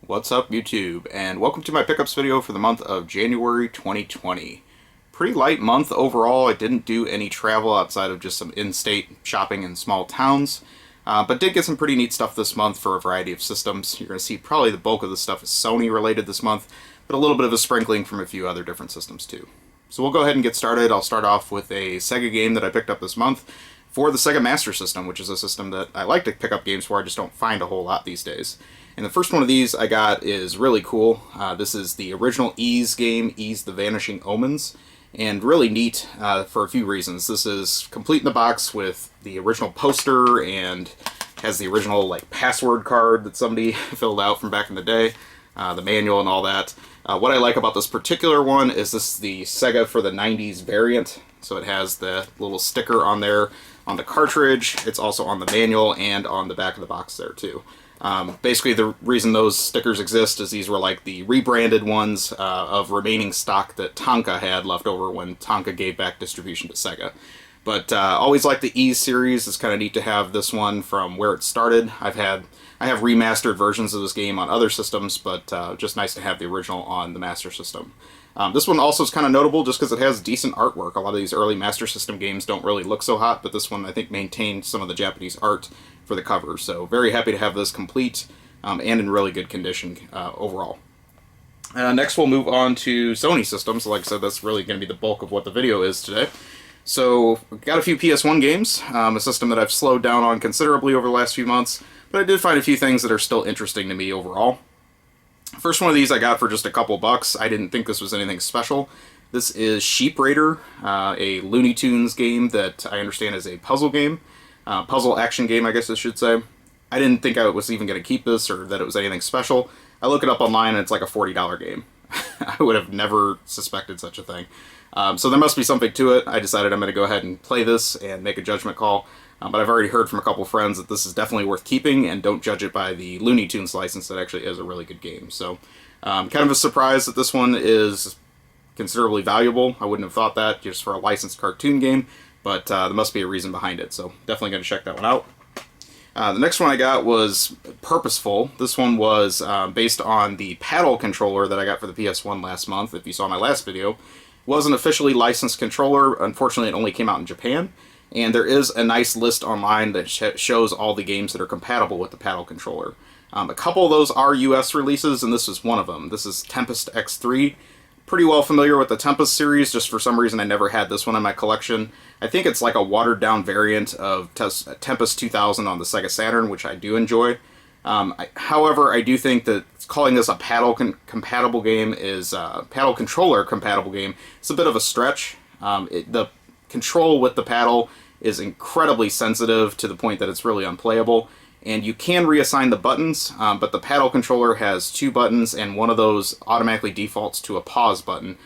What's up, YouTube, and welcome to my pickups video for the month of January 2020. Pretty light month overall. I didn't do any travel outside of just some in-state shopping in small towns, but did get some pretty neat stuff this month for a variety of systems. You're going to see probably the bulk of the stuff is Sony related this month, but a little bit of a sprinkling from a few other different systems too. So we'll go ahead and get started. I'll start off with a Sega game that I picked up this month for the Sega Master System, which is a system that I like to pick up games for. I just don't find a whole lot these days. And the first one of these I got is really cool. This is the original Ys game, Ys the Vanishing Omens, and really neat for a few reasons. This is complete in the box with the original poster and has the original password card that somebody filled out from back in the day, the manual and all that. What I like about this particular one is this is the Sega for the 90s variant, so it has the little sticker on there on the cartridge. It's also on the manual and on the back of the box there too. Basically, the reason those stickers exist is these were like the rebranded ones of remaining stock that Tonka had left over when Tonka gave back distribution to Sega. But always like the Ys series. It's kind of neat to have this one from where it started. I have remastered versions of this game on other systems, but just nice to have the original on the Master System. This one also is kind of notable just because it has decent artwork. A lot of these early Master System games don't really look so hot, but this one I think maintained some of the Japanese art for the cover. So very happy to have this complete and in really good condition overall. Next we'll move on to Sony systems. Like I said, that's really going to be the bulk of what the video is today. So got a few PS1 games, a system that I've slowed down on considerably over the last few months, but I did find a few things that are still interesting to me overall. First one of these I got for just a couple bucks. I didn't think this was anything special. This is Sheep Raider, a Looney Tunes game that I understand is a puzzle game. Puzzle action game, I guess I should say. I didn't think I was even going to keep this or that it was anything special. I look it up online and it's like a $40 game. I would have never suspected such a thing. So there must be something to it. I decided I'm going to go ahead and play this and make a judgment call. But I've already heard from a couple friends that this is definitely worth keeping, and don't judge it by the Looney Tunes license. That actually is a really good game. So kind of a surprise that this one is considerably valuable. I wouldn't have thought that just for a licensed cartoon game, but there must be a reason behind it. So definitely going to check that one out. The next one I got was Purposeful. This one was based on the paddle controller that I got for the PS1 last month. If you saw my last video, it was an officially licensed controller. Unfortunately, it only came out in Japan. And there is a nice list online that shows all the games that are compatible with the paddle controller. A couple of those are US releases, and this is one of them. This is Tempest X3. Pretty well familiar with the Tempest series, just for some reason I never had this one in my collection. I think it's like a watered-down variant of Tempest 2000 on the Sega Saturn, which I do enjoy. However, I do think that calling this a paddle compatible game is paddle controller compatible game. It's a bit of a stretch. The control with the paddle is incredibly sensitive to the point that it's really unplayable, and you can reassign the buttons, but the paddle controller has two buttons, and one of those automatically defaults to a pause button,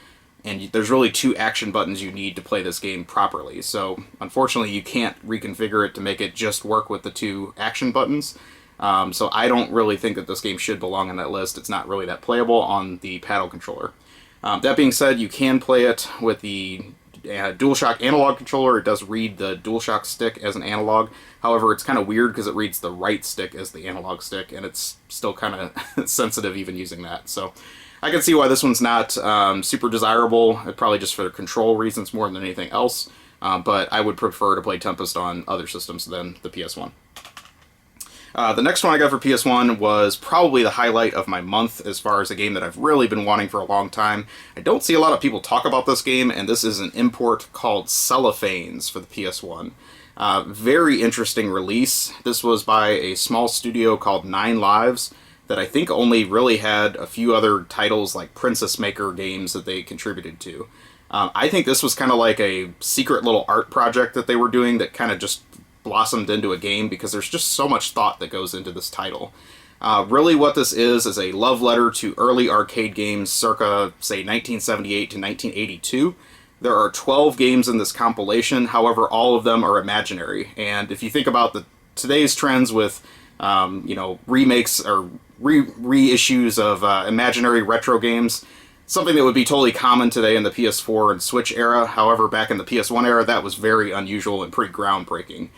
and there's really two action buttons you need to play this game properly. So unfortunately you can't reconfigure it to make it just work with the two action buttons. So I don't really think that this game should belong on that list. It's not really that playable on the paddle controller. That being said, you can play it with the DualShock analog controller. It does read the DualShock stick as an analog. However, it's kind of weird because it reads the right stick as the analog stick, and it's still kind of sensitive even using that. So I can see why this one's not super desirable, probably just for control reasons more than anything else. But I would prefer to play Tempest on other systems than the PS1. The next one I got for PS1 was probably the highlight of my month as far as a game that I've really been wanting for a long time. I don't see a lot of people talk about this game, and this is an import called Cellophanes for the PS1. Very interesting release. This was by a small studio called 9 Lives that I think only really had a few other titles like Princess Maker games that they contributed to. I think this was kind of like a secret little art project that they were doing that kind of just blossomed into a game because there's just so much thought that goes into this title. Really what this is a love letter to early arcade games circa, say, 1978 to 1982. There are 12 games in this compilation, however, all of them are imaginary. And if you think about today's trends with, remakes or reissues of imaginary retro games, something that would be totally common today in the PS4 and Switch era. However, back in the PS1 era, that was very unusual and pretty groundbreaking.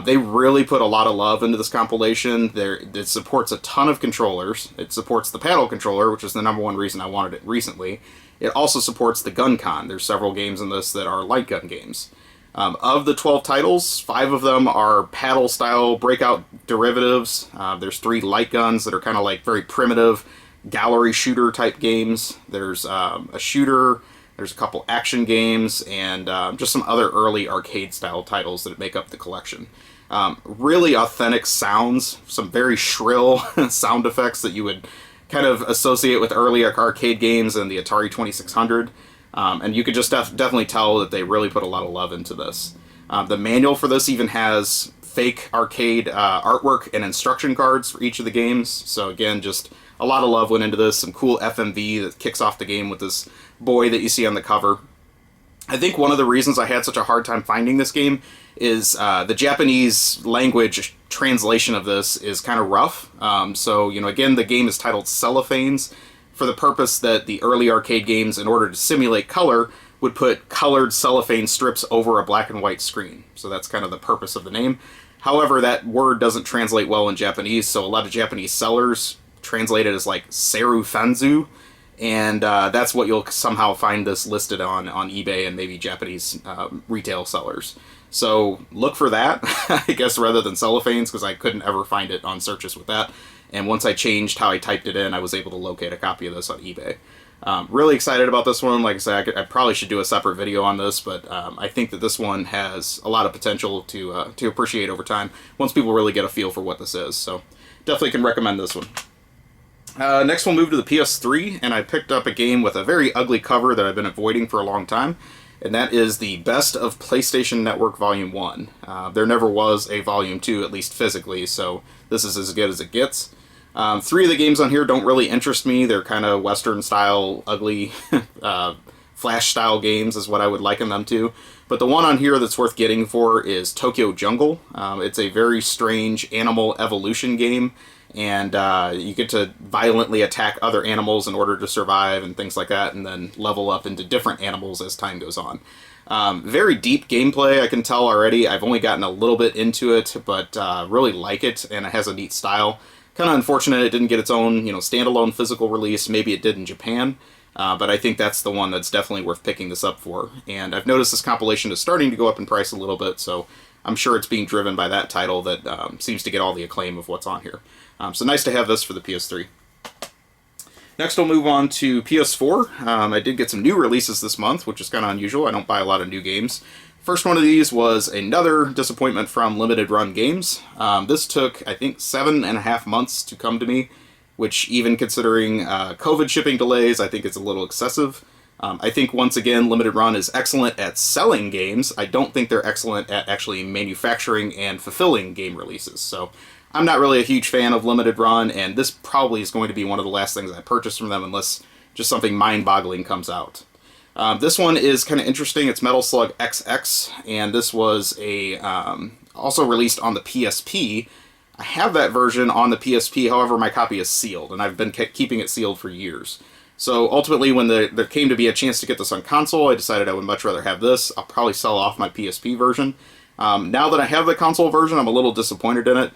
They really put a lot of love into this compilation. It supports a ton of controllers. It supports the paddle controller, which is the number one reason I wanted it recently. It also supports the gun con. There's several games in this that are light gun games. Of the 12 titles, 5 of them are paddle-style breakout derivatives. There's 3 light guns that are kind of like very primitive gallery shooter type games. There's a shooter, there's a couple action games, and just some other early arcade-style titles that make up the collection. Really authentic sounds, some very shrill sound effects that you would kind of associate with early arcade games and the Atari 2600. And you could just definitely tell that they really put a lot of love into this. The manual for this even has fake arcade artwork and instruction cards for each of the games. So again, just a lot of love went into this. Some cool FMV that kicks off the game with this boy that you see on the cover. I think one of the reasons I had such a hard time finding this game is the Japanese language translation of this is kind of rough. So, again, the game is titled Cellophanes, for the purpose that the early arcade games, in order to simulate color, would put colored cellophane strips over a black and white screen. So that's kind of the purpose of the name. However, that word doesn't translate well in Japanese, so a lot of Japanese sellers translate it as like Seru Fanzu, and that's what you'll somehow find this listed on eBay and maybe Japanese retail sellers. So look for that, I guess, rather than cellophanes, because I couldn't ever find it on searches with that. And once I changed how I typed it in, I was able to locate a copy of this on eBay. Really excited about this one. Like I said, I probably should do a separate video on this, but I think that this one has a lot of potential to appreciate over time once people really get a feel for what this is. So definitely can recommend this one. Next we'll move to the PS3, and I picked up a game with a very ugly cover that I've been avoiding for a long time, and that is the Best of PlayStation Network Volume 1. There never was a Volume 2, at least physically, so this is as good as it gets. 3 of the games on here don't really interest me. They're kind of Western-style, ugly, Flash-style games is what I would liken them to. But the one on here that's worth getting for is Tokyo Jungle. It's a very strange animal evolution game, and you get to violently attack other animals in order to survive and things like that, and then level up into different animals as time goes on. Very deep gameplay, I can tell already. I've only gotten a little bit into it, but really like it, and it has a neat style. Kind of unfortunate it didn't get its own, standalone physical release. Maybe it did in Japan, but I think that's the one that's definitely worth picking this up for. And I've noticed this compilation is starting to go up in price a little bit, so I'm sure it's being driven by that title that seems to get all the acclaim of what's on here. So nice to have this for the PS3. Next we'll move on to PS4. I did get some new releases this month, which is kind of unusual. I don't buy a lot of new games. First one of these was another disappointment from Limited Run Games. This took, I think, 7.5 months to come to me, which, even considering COVID shipping delays, I think it's a little excessive. I think, once again, Limited Run is excellent at selling games. I don't think they're excellent at actually manufacturing and fulfilling game releases. So I'm not really a huge fan of Limited Run, and this probably is going to be one of the last things I purchase from them unless just something mind-boggling comes out. This one is kind of interesting. It's Metal Slug XX, and this was also released on the PSP. I have that version on the PSP, however, my copy is sealed, and I've been keeping it sealed for years. So ultimately, when there came to be a chance to get this on console, I decided I would much rather have this. I'll probably sell off my PSP version. Now that I have the console version, I'm a little disappointed in it.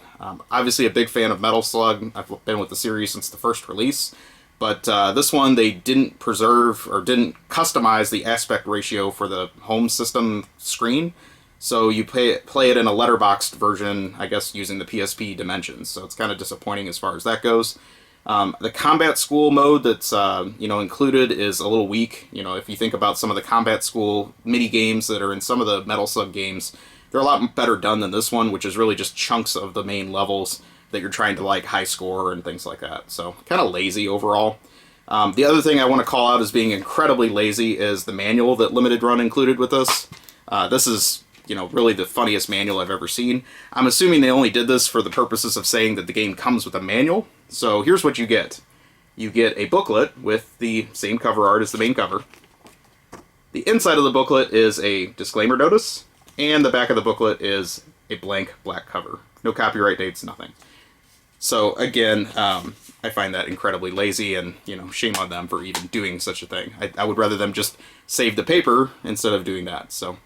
Obviously a big fan of Metal Slug. I've been with the series since the first release. But this one, they didn't preserve or didn't customize the aspect ratio for the home system screen. So you play it in a letterboxed version, I guess, using the PSP dimensions. So it's kind of disappointing as far as that goes. The Combat School mode that's included is a little weak. If you think about some of the Combat School mini games that are in some of the Metal Slug games, they're a lot better done than this one, which is really just chunks of the main levels that you're trying to high score and things like that. So kind of lazy overall. The other thing I want to call out as being incredibly lazy is the manual that Limited Run included with this. This is really the funniest manual I've ever seen. I'm assuming they only did this for the purposes of saying that the game comes with a manual. So here's what you get. You get a booklet with the same cover art as the main cover. The inside of the booklet is a disclaimer notice, and the back of the booklet is a blank black cover. No copyright dates, nothing. So again, I find that incredibly lazy, and shame on them for even doing such a thing. I would rather them just save the paper instead of doing that. So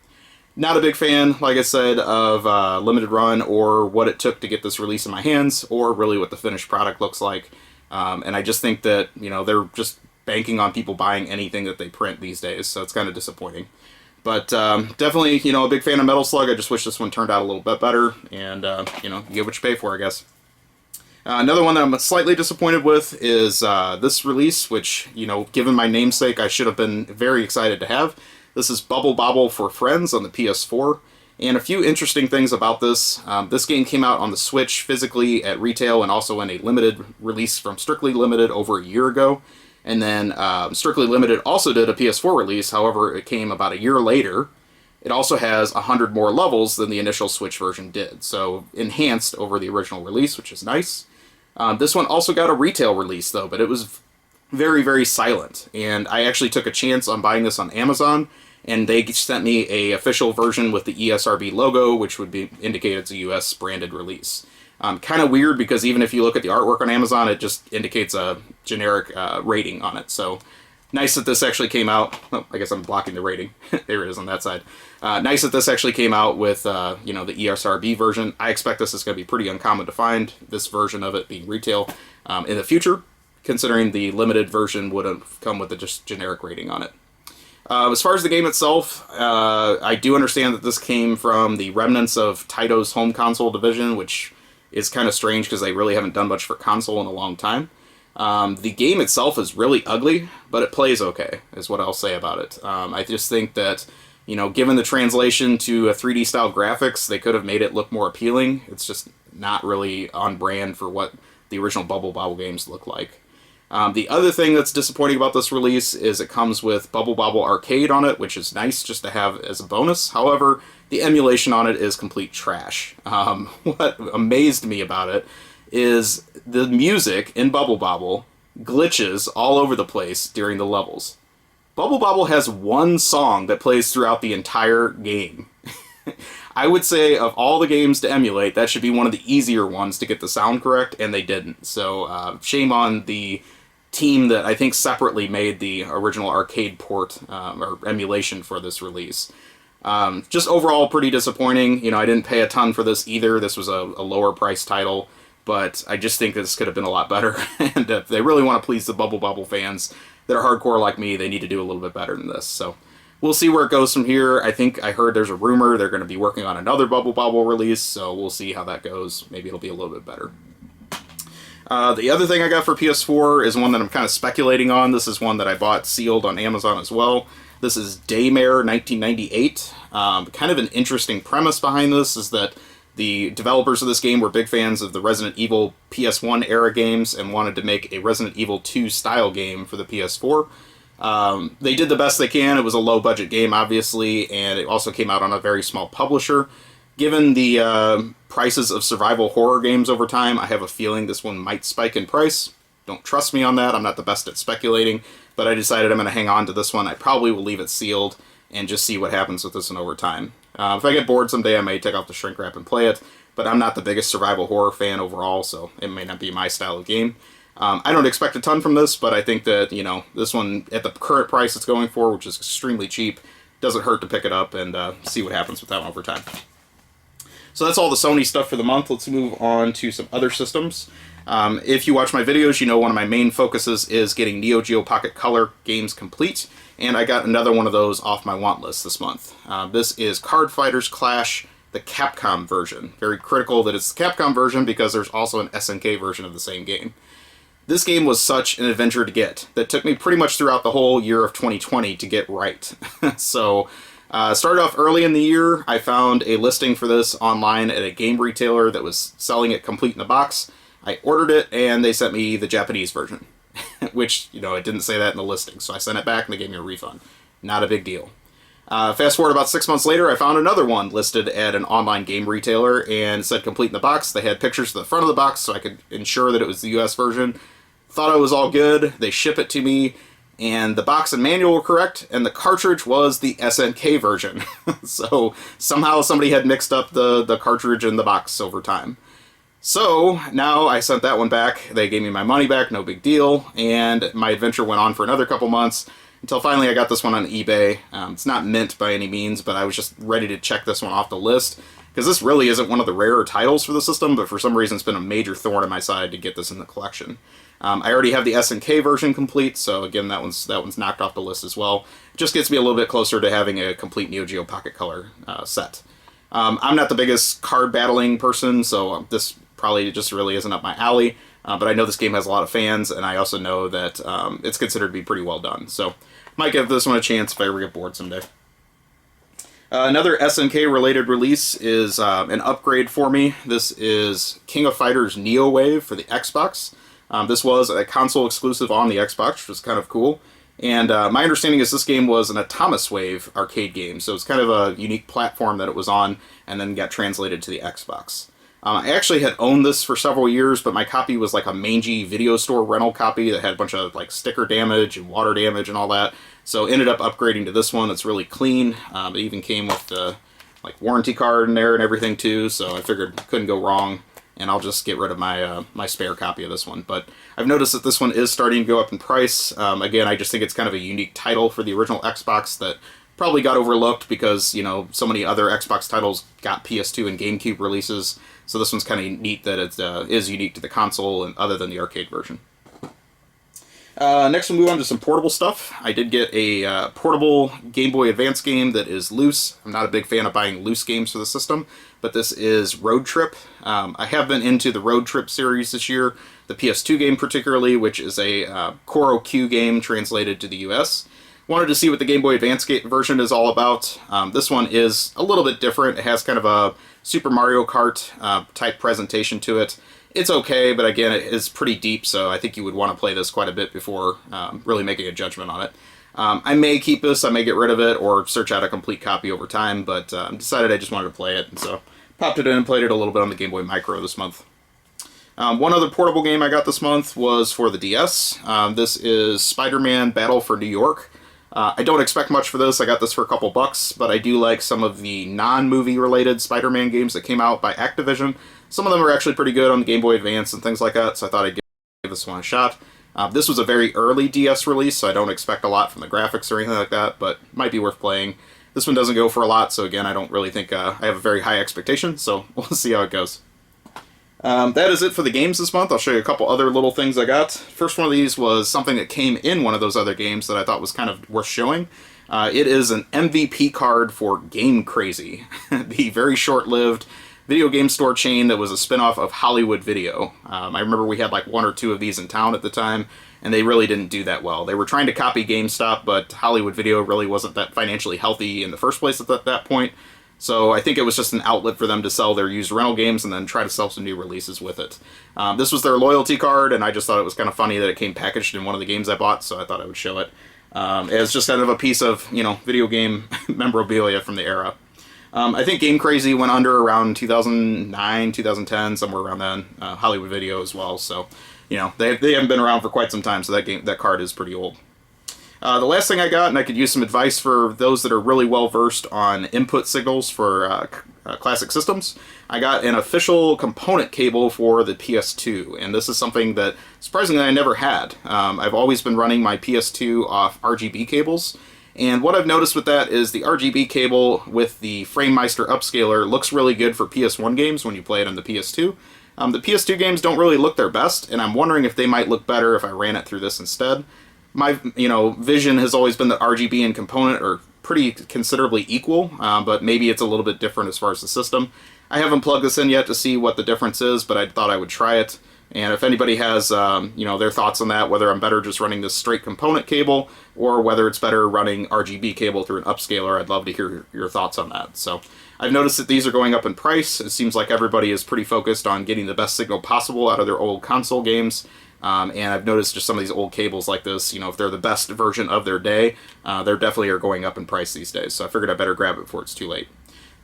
Not a big fan, like I said, of limited run or what it took to get this release in my hands, or really what the finished product looks like. And I just think that, they're just banking on people buying anything that they print these days, so it's kind of disappointing. But definitely, a big fan of Metal Slug. I just wish this one turned out a little bit better, and, you get what you pay for, I guess. Another one that I'm slightly disappointed with is this release, which, given my namesake, I should have been very excited to have. This is Bobble for Friends on the PS4. And a few interesting things about this. This game came out on the Switch physically at retail and also in a limited release from Strictly Limited over a year ago. And then Strictly Limited also did a PS4 release, however, it came about a year later. It also has 100 more levels than the initial Switch version did, so enhanced over the original release, which is nice. This one also got a retail release, though, but it was very, very silent. And I actually took a chance on buying this on Amazon, and they sent me a official version with the ESRB logo, which would indicate it's a US branded release. Kind of weird, because even if you look at the artwork on Amazon, it just indicates a generic rating on it. So nice that this actually came out. Oh, I guess I'm blocking the rating. There it is on that side. Nice that this actually came out with the ESRB version. I expect this is going to be pretty uncommon to find, this version of it being retail in the future, considering the limited version would have come with a just generic rating on it. As far as the game itself, I do understand that this came from the remnants of Taito's home console division, which is kind of strange because they really haven't done much for console in a long time. The game itself is really ugly, but it plays okay, is what I'll say about it. I just think that, given the translation to a 3D style graphics, they could have made it look more appealing. It's just not really on brand for what the original Bobble games look like. The other thing that's disappointing about this release is it comes with Bobble Arcade on it, which is nice just to have as a bonus. However, the emulation on it is complete trash. What amazed me about it is the music in Bobble glitches all over the place during the levels. Bobble has one song that plays throughout the entire game. I would say of all the games to emulate, that should be one of the easier ones to get the sound correct, and they didn't. So shame on the team that I think separately made the original arcade port or emulation for this release. Just overall pretty disappointing. I didn't pay a ton for this either. This was a lower price title, but I just think this could have been a lot better. And if they really want to please the Bobble fans that are hardcore like me, they need to do a little bit better than this. So we'll see where it goes from here. I heard there's a rumor they're going to be working on another Bobble release, so we'll see how that goes. Maybe it'll be a little bit better. The other thing I got for PS4 is one that I'm kind of speculating on. This is one that I bought sealed on Amazon as well. This is Daymare 1998. Kind of an interesting premise behind this is that the developers of this game were big fans of the Resident Evil PS1 era games and wanted to make a Resident Evil 2 style game for the PS4. They did the best they can. It was a low-budget game, obviously, and it also came out on a very small publisher. Given the prices of survival horror games over time, I have a feeling this one might spike in price. Don't trust me on that. I'm not the best at speculating, but I decided I'm going to hang on to this one. I probably will leave it sealed and just see what happens with this one over time. If I get bored someday, I may take off the shrink wrap and play it, but I'm not the biggest survival horror fan overall, so it may not be my style of game. I don't expect a ton from this, but I think that, this one, at the current price it's going for, which is extremely cheap, doesn't hurt to pick it up and see what happens with that one over time. So that's all the Sony stuff for the month. Let's move on to some other systems. If you watch my videos, you know one of my main focuses is getting Neo Geo Pocket Color games complete, and I got another one of those off my want list this month. This is Cardfighters Clash, the Capcom version. Very critical that it's the Capcom version because there's also an SNK version of the same game. This game was such an adventure to get that took me pretty much throughout the whole year of 2020 to get right. So, started off early in the year. I found a listing for this online at a game retailer that was selling it complete in the box. I ordered it, and they sent me the Japanese version, which, it didn't say that in the listing, so I sent it back, and they gave me a refund. Not a big deal. Fast forward about 6 months later, I found another one listed at an online game retailer, and it said complete in the box. They had pictures of the front of the box, so I could ensure that it was the US version. Thought it was all good. They ship it to me, and the box and manual were correct, and the cartridge was the SNK version. So somehow somebody had mixed up the cartridge and the box over time. So now I sent that one back. They gave me my money back, no big deal, and my adventure went on for another couple months. until finally I got this one on eBay. It's not mint by any means, but I was just ready to check this one off the list, because this really isn't one of the rarer titles for the system, but for some reason it's been a major thorn in my side to get this in the collection. I already have the SNK version complete, so again, that one's knocked off the list as well. It just gets me a little bit closer to having a complete Neo Geo Pocket Color set. I'm not the biggest card battling person, so this probably just really isn't up my alley, but I know this game has a lot of fans, and I also know that it's considered to be pretty well done, so might give this one a chance if I ever get bored someday. Another SNK related release is an upgrade for me. This is King of Fighters Neo Wave for the Xbox. This was a console exclusive on the Xbox, which was kind of cool. And my understanding is this game was an Atomic Wave arcade game, so it's kind of a unique platform that it was on, and then got translated to the Xbox. I actually had owned this for several years, but my copy was like a mangy video store rental copy that had a bunch of like sticker damage and water damage and all that. So ended up upgrading to this one that's really clean. It even came with the like warranty card in there and everything too, so I figured couldn't go wrong. And I'll just get rid of my my spare copy of this one. But I've noticed that this one is starting to go up in price. Again, I just think it's kind of a unique title for the original Xbox that probably got overlooked because, you know, so many other Xbox titles got PS2 and GameCube releases. So this one's kind of neat that it is unique to the console and other than the arcade version. Next we'll move on to some portable stuff. I did get a portable Game Boy Advance game that is loose. I'm not a big fan of buying loose games for the system, but this is Road Trip. I have been into the Road Trip series this year, the PS2 game particularly, which is a Koro Q game translated to the US. Wanted to see what the Game Boy Advance version is all about. This one is a little bit different. It has kind of a Super Mario Kart type presentation to it. It's okay, but again, it is pretty deep, so I think you would want to play this quite a bit before really making a judgment on it. I may keep this, I may get rid of it, or search out a complete copy over time, but decided I just wanted to play it, and so popped it in and played it a little bit on the Game Boy Micro this month. One other portable game I got this month was for the DS. This is Spiderman Battle for New York. I don't expect much for this. I got this for a couple bucks, but I do like some of the non-movie related Spider-Man games that came out by Activision. Some of them are actually pretty good on the Game Boy Advance and things like that, so I thought I'd give this one a shot. This was a very early DS release, so I don't expect a lot from the graphics or anything like that, but might be worth playing. This one doesn't go for a lot, so again, I don't really think I have a very high expectation, so we'll see how it goes. That is it for the games this month. I'll show you a couple other little things I got. First one of these was something that came in one of those other games that I thought was kind of worth showing. It is an MVP card for Game Crazy, the very short-lived video game store chain that was a spin-off of Hollywood Video. I remember we had like one or two of these in town at the time, and they really didn't do that well. They were trying to copy GameStop, but Hollywood Video really wasn't that financially healthy in the first place at that point. So I think it was just an outlet for them to sell their used rental games and then try to sell some new releases with it. This was their loyalty card, and I just thought it was kind of funny that it came packaged in one of the games I bought, so I thought I would show it. It's just kind of a piece of, you know, video game memorabilia from the era. I think Game Crazy went under around 2009, 2010, somewhere around then. Hollywood Video as well, so, you know, they haven't been around for quite some time, so that card is pretty old. The last thing I got, and I could use some advice for those that are really well versed on input signals for classic systems, I got an official component cable for the PS2, and this is something that surprisingly I never had. I've always been running my PS2 off RGB cables, and what I've noticed with that is the RGB cable with the FrameMeister upscaler looks really good for PS1 games when you play it on the PS2. The PS2 games don't really look their best, and I'm wondering if they might look better if I ran it through this instead. My vision has always been that RGB and component are pretty considerably equal, but maybe it's a little bit different as far as the system. I haven't plugged this in yet to see what the difference is, but I thought I would try it. And if anybody has their thoughts on that, whether I'm better just running this straight component cable or whether it's better running RGB cable through an upscaler, I'd love to hear your thoughts on that. So I've noticed that these are going up in price. It seems like everybody is pretty focused on getting the best signal possible out of their old console games. And I've noticed just some of these old cables like this, if they're the best version of their day, they definitely are going up in price these days. So I figured I better grab it before it's too late.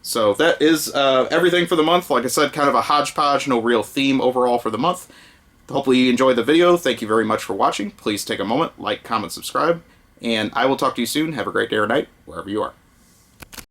So that is everything for the month. Like I said, kind of a hodgepodge, no real theme overall for the month. Hopefully you enjoyed the video. Thank you very much for watching. Please take a moment, like, comment, subscribe, and I will talk to you soon. Have a great day or night, wherever you are.